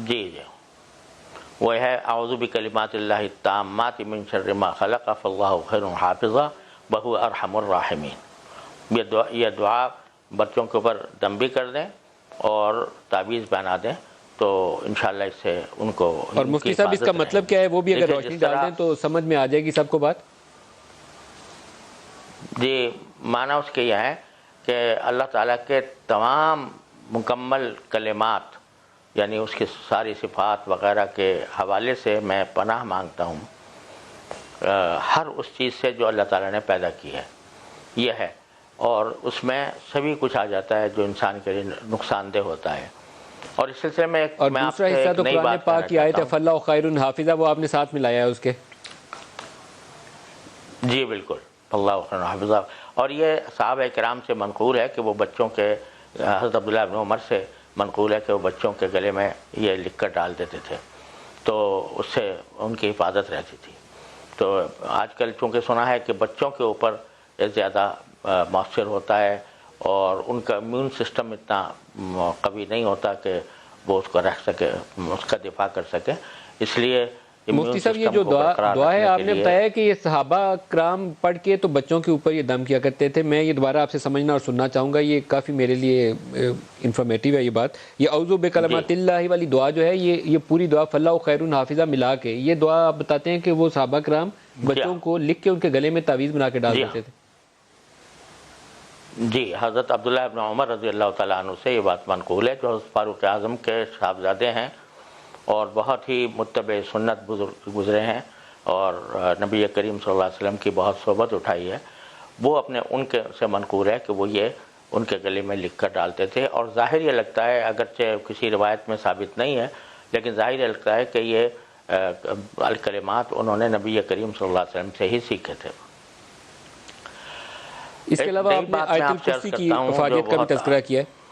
جی جی وہ ہے اعوذ بکلمات اللہ التامات من شر ما خلق فاللہ خیر حافظا وہو ارحم الراحمین. یہ دعا بچوں کے اوپر دم بھی کر دیں اور تعویذ بنا دیں تو انشاءاللہ اس سے ان کو. اور مفتی صاحب اس کا مطلب کیا ہے وہ بھی اگر روشنی ڈال دیں تو سمجھ میں آ جائے گی سب کو بات. جی معنی اس کے یہ ہے کہ اللہ تعالیٰ کے تمام مکمل کلمات یعنی اس کی ساری صفات وغیرہ کے حوالے سے میں پناہ مانگتا ہوں ہر اس چیز سے جو اللہ تعالیٰ نے پیدا کی ہے یہ ہے. اور اس میں سبھی کچھ آ جاتا ہے جو انسان کے لیے نقصان دہ ہوتا ہے. اور اس سلسلے میں اور دوسرا حصہ تو قرآن پاک کی آیت ہے فاللہ خیر حافظہ وہ آپ نے ساتھ ملایا ہے اس کے. جی بالکل اللہ خیر حافظہ. اور یہ صحابہ کرام سے منقول ہے کہ وہ بچوں کے حضرت عبداللہ ابن عمر سے منقول ہے کہ وہ بچوں کے گلے میں یہ لکھ کر ڈال دیتے تھے تو اس سے ان کی حفاظت رہتی تھی. تو آج کل چونکہ سنا ہے کہ بچوں کے اوپر زیادہ مؤثر ہوتا ہے اور ان کا امیون سسٹم اتنا قوی نہیں ہوتا کہ وہ اس کو رکھ سکے اس کا دفاع کر سکے. اس لیے مفتی صاحب یہ جو دعا ہے آپ نے بتایا کہ یہ صحابہ کرام پڑھ کے تو بچوں کے اوپر یہ دم کیا کرتے تھے. میں یہ دوبارہ آپ سے سمجھنا اور سننا چاہوں گا, یہ کافی میرے لیے انفارمیٹیو ہے یہ بات. یہ اعوذ بکلمات اللہ والی دعا جو ہے یہ پوری دعا فاللہ خیر حافظہ ملا کے یہ دعا آپ بتاتے ہیں کہ وہ صحابہ کرام بچوں کو لکھ کے ان کے گلے میں تعویذ بنا کے ڈال دیتے تھے. جی حضرت عبداللہ ابن عمر رضی اللہ تعالیٰ عنہ سے یہ بات منقول ہے جو حضرت فاروق اعظم کے صاحبزادے ہیں اور بہت ہی متبع سنت بزرگ گزرے ہیں اور نبی کریم صلی اللہ علیہ وسلم کی بہت صحبت اٹھائی ہے. وہ اپنے ان کے سے منقول ہے کہ وہ یہ ان کے گلے میں لکھ کر ڈالتے تھے. اور ظاہر یہ لگتا ہے اگرچہ کسی روایت میں ثابت نہیں ہے لیکن ظاہر یہ لگتا ہے کہ یہ الکلمات انہوں نے نبی کریم صلی اللہ علیہ وسلم سے ہی سیکھے تھے. اس کے علاوہ آپ نے آیت الکرسی کی افادیت کا بھی تذکرہ کیا ہے.